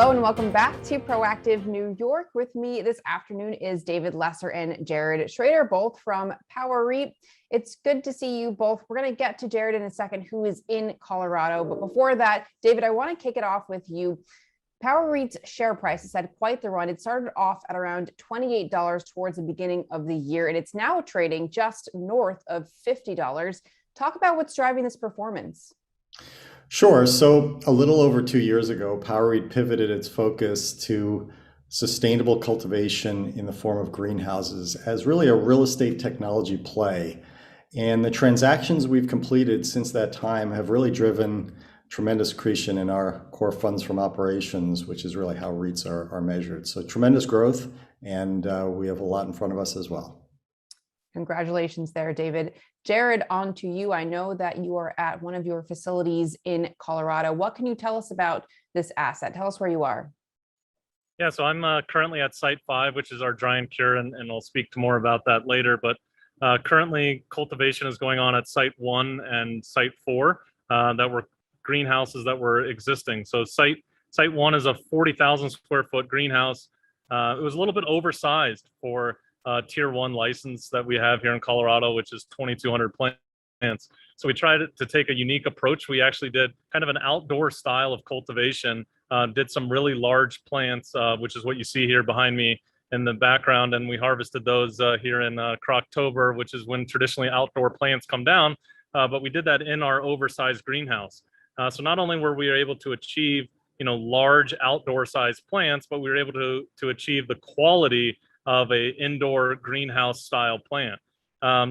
Hello and welcome back to Proactive New York. With me this afternoon is David Lesser and Jared Schrader, both from Power REIT. It's good to see you both. We're going to get to Jared in a second, who is in Colorado. But before that, David, I want to kick it off with you. Power REIT's share price has had quite the run. It started off at around $28 towards the beginning of the year, and it's now trading just north of $50. Talk about what's driving this performance. Sure. So a little over 2 years ago, Power REIT pivoted its focus to sustainable cultivation in the form of greenhouses as really a real estate technology play. And the transactions we've completed since that time have really driven tremendous accretion in our core funds from operations, which is really how REITs are measured. So tremendous growth, and we have a lot in front of us as well. Congratulations there, David. Jared, on to you. I know that you are at one of your facilities in Colorado. What can you tell us about this asset? Tell us where you are. Yeah, so I'm currently at Site 5, which is our dry and cure, and I'll speak to more about that later. But currently, cultivation is going on at Site 1 and Site 4 that were greenhouses that were existing. So Site 1 is a 40,000 square foot greenhouse. It was a little bit oversized for tier 1 license that we have here in Colorado, which is 2,200 plants. So we tried to take a unique approach. We actually did kind of an outdoor style of cultivation, did some really large plants, which is what you see here behind me in the background. And we harvested those here in Croctober, which is when traditionally outdoor plants come down. But we did that in our oversized greenhouse. So not only were we able to achieve, large outdoor sized plants, but we were able to achieve the quality of a indoor greenhouse style plant.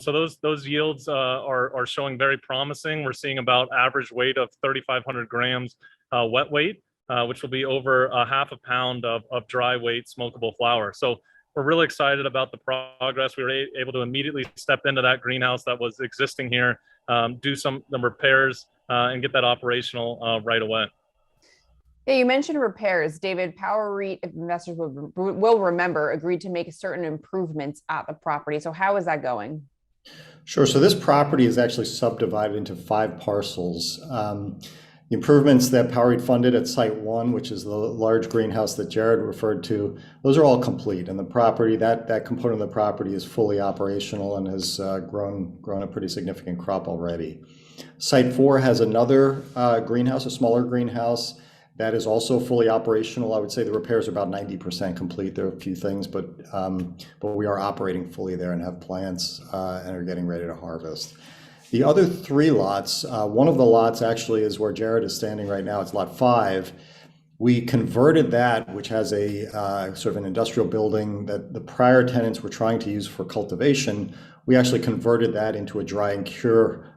So those yields are showing very promising. We're seeing about average weight of 3,500 grams wet weight, which will be over a half a pound of dry weight smokable flower. So we're really excited about the progress. We were able to immediately step into that greenhouse that was existing here, do some repairs, and get that operational right away. Yeah, you mentioned repairs. David, Power REIT, if investors will remember, agreed to make certain improvements at the property. So how is that going? Sure. So this property is actually subdivided into 5 parcels. The improvements that Power REIT funded at Site 1, which is the large greenhouse that Jared referred to, those are all complete. And the property, that component of the property is fully operational and has grown a pretty significant crop already. Site 4 has another greenhouse, a smaller greenhouse, that is also fully operational. I would say the repairs are about 90% complete. There are a few things, but we are operating fully there and have plants and are getting ready to harvest. The other 3 lots, one of the lots actually is where Jared is standing right now. It's lot 5. We converted that, which has a sort of an industrial building that the prior tenants were trying to use for cultivation. We actually converted that into a dry and cure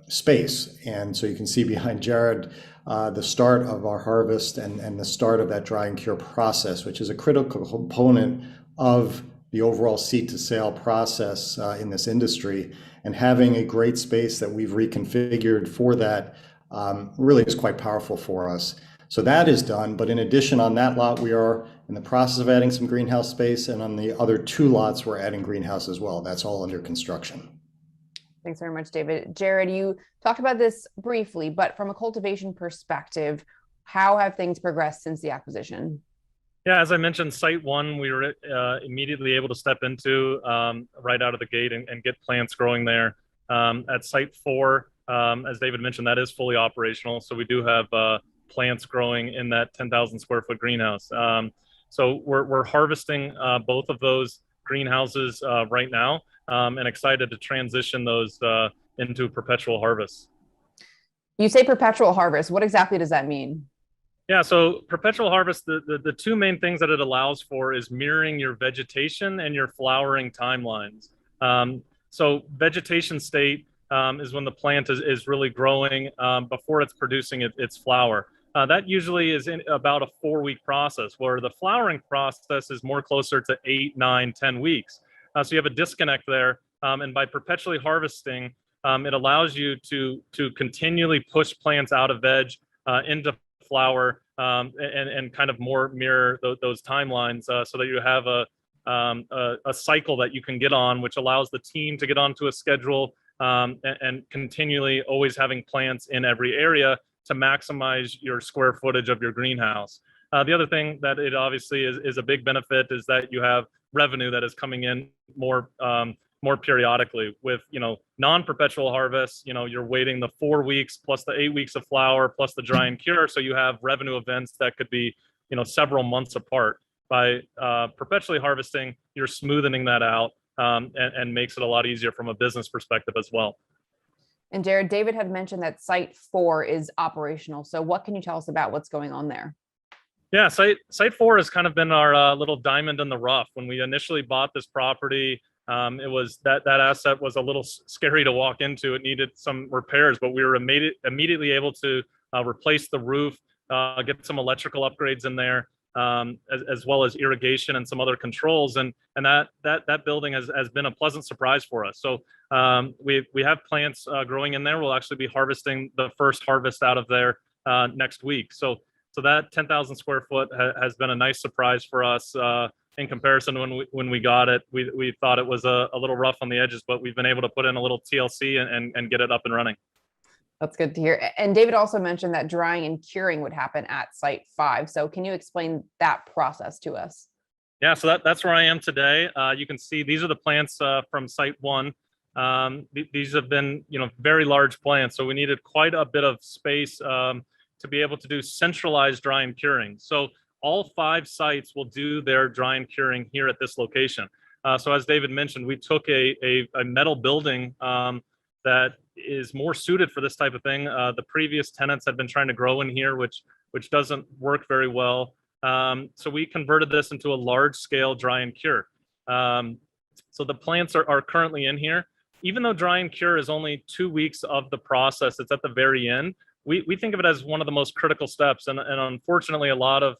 space. And so you can see behind Jared the start of our harvest and the start of that dry and cure process, which is a critical component of the overall seed to sale process in this industry. And having a great space that we've reconfigured for that really is quite powerful for us. So that is done. But in addition, on that lot, we are in the process of adding some greenhouse space. And on the other 2 lots, we're adding greenhouse as well. That's all under construction. Thanks very much, David. Jared, you talked about this briefly, but from a cultivation perspective, how have things progressed since the acquisition? Yeah, as I mentioned, Site 1, we were immediately able to step into right out of the gate and get plants growing there. At Site 4, as David mentioned, that is fully operational. So we do have plants growing in that 10,000 square foot greenhouse. So we're harvesting both of those greenhouses right now. And excited to transition those into perpetual harvest. You say perpetual harvest. What exactly does that mean? Yeah, so perpetual harvest, the 2 main things that it allows for is mirroring your vegetation and your flowering timelines. So vegetation state is when the plant is really growing before it's producing its flower. That usually is in about a 4-week process, where the flowering process is more closer to 8, 9, 10 weeks. So you have a disconnect there, and by perpetually harvesting, it allows you to continually push plants out of veg into flower and kind of more mirror those timelines, so that you have a cycle that you can get on, which allows the team to get onto a schedule and continually always having plants in every area to maximize your square footage of your greenhouse. The other thing that it obviously is a big benefit is that you have revenue that is coming in more periodically with, non-perpetual harvests. You're waiting the 4 weeks plus the 8 weeks of flower plus the dry and cure. So you have revenue events that could be, several months apart. By perpetually harvesting, you're smoothing that out, and makes it a lot easier from a business perspective as well. And Jared, David had mentioned that site 4 is operational. So what can you tell us about what's going on there? Yeah, site 4 has kind of been our little diamond in the rough. When we initially bought this property, it was that asset was a little scary to walk into. It needed some repairs, but we were immediately able to replace the roof, get some electrical upgrades in there, as well as irrigation and some other controls. And that building has been a pleasant surprise for us. So we have plants growing in there. We'll actually be harvesting the first harvest out of there next week. So that 10,000 square foot has been a nice surprise for us. In comparison, when we got it, we thought it was a little rough on the edges, but we've been able to put in a little TLC and get it up and running. That's good to hear. And David also mentioned that drying and curing would happen at site 5. So can you explain that process to us? Yeah, so that's where I am today. You can see these are the plants from site 1. These have been, very large plants, so we needed quite a bit of space to be able to do centralized dry and curing. So all 5 sites will do their dry and curing here at this location. So as David mentioned, we took a metal building that is more suited for this type of thing. The previous tenants had been trying to grow in here, which doesn't work very well. So we converted this into a large scale dry and cure. So the plants are currently in here. Even though dry and cure is only 2 weeks of the process, it's at the very end. We think of it as one of the most critical steps. And unfortunately, a lot of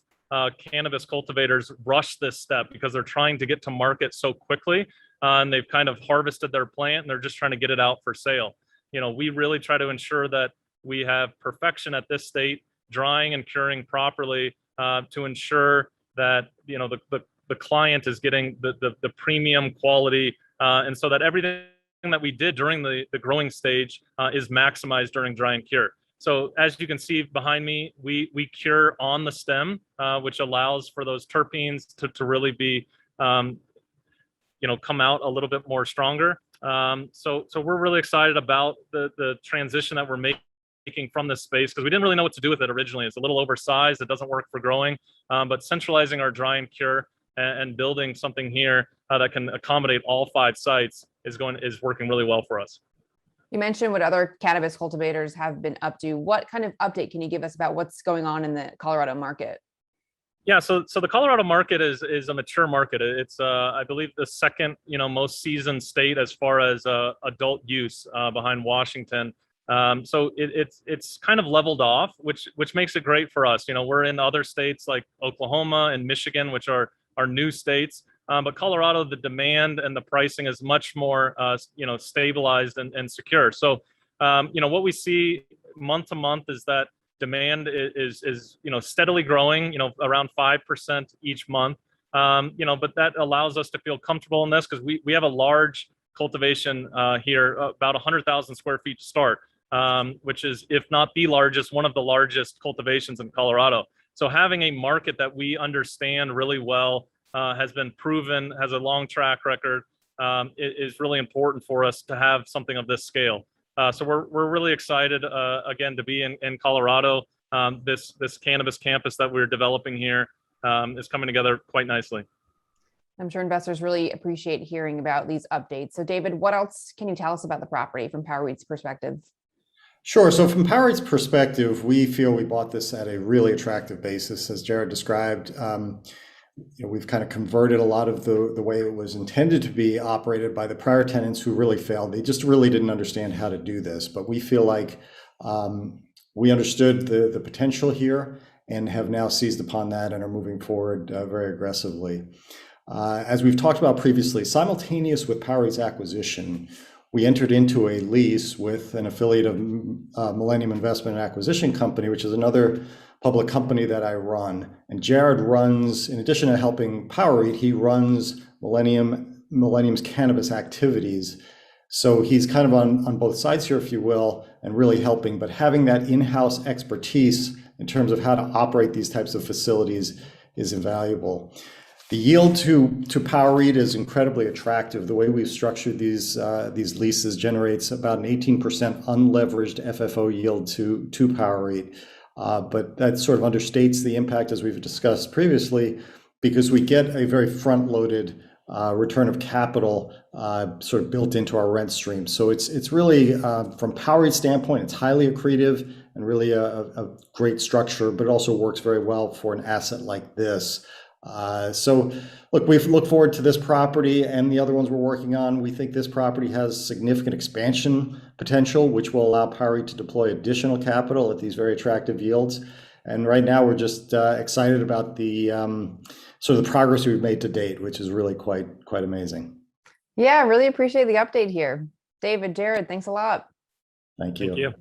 cannabis cultivators rush this step because they're trying to get to market so quickly, and they've kind of harvested their plant and they're just trying to get it out for sale. We really try to ensure that we have perfection at this state, drying and curing properly, to ensure that the client is getting the premium quality, and so that everything that we did during the growing stage is maximized during dry and cure. So as you can see behind me, we cure on the stem, which allows for those terpenes to really be, come out a little bit more stronger. So we're really excited about the transition that we're making from this space, because we didn't really know what to do with it originally. It's a little oversized. It doesn't work for growing, but centralizing our dry and cure and building something here that can accommodate all 5 sites is working really well for us. You mentioned what other cannabis cultivators have been up to. What kind of update can you give us about what's going on in the Colorado market? Yeah, so the Colorado market is a mature market. It's I believe the second most seasoned state as far as adult use, behind Washington. So it's kind of leveled off, which makes it great for us. We're in other states like Oklahoma and Michigan, which are new states. But Colorado, the demand and the pricing is much more, stabilized and secure. So, what we see month to month is that demand is steadily growing, around 5% each month. But that allows us to feel comfortable in this because we have a large cultivation here, about 100,000 square feet to start, which is, if not the largest, one of the largest cultivations in Colorado. So having a market that we understand really well, has been proven, has a long track record, is really important for us to have something of this scale. So we're really excited, again, to be in Colorado. This cannabis campus that we're developing here is coming together quite nicely. I'm sure investors really appreciate hearing about these updates. So David, what else can you tell us about the property from Power REIT's perspective? Sure. So from Power REIT's perspective, we feel we bought this at a really attractive basis, as Jared described. We've kind of converted a lot of the way it was intended to be operated by the prior tenants who really failed. They just really didn't understand how to do this. But we feel like we understood the potential here and have now seized upon that and are moving forward very aggressively. As we've talked about previously, simultaneous with Power REIT's acquisition, we entered into a lease with an affiliate of Millennium Investment and Acquisition Company, which is another public company that I run. And Jared runs, in addition to helping Power REIT, he runs Millennium's cannabis activities. So he's kind of on both sides here, if you will, and really helping, but having that in-house expertise in terms of how to operate these types of facilities is invaluable. The yield to Power REIT is incredibly attractive. The way we've structured these leases generates about an 18% unleveraged FFO yield to Power REIT. But that sort of understates the impact, as we've discussed previously, because we get a very front-loaded return of capital sort of built into our rent stream. So it's really, from Power REIT's standpoint, it's highly accretive and really a great structure, but it also works very well for an asset like this. So look, we look forward to this property and the other ones we're working on. We think this property has significant expansion potential, which will allow Power REIT to deploy additional capital at these very attractive yields. And right now we're just excited about the sort of the progress we've made to date, which is really quite amazing. Yeah, really appreciate the update here. David, Jared, thanks a lot. Thank you. Thank you.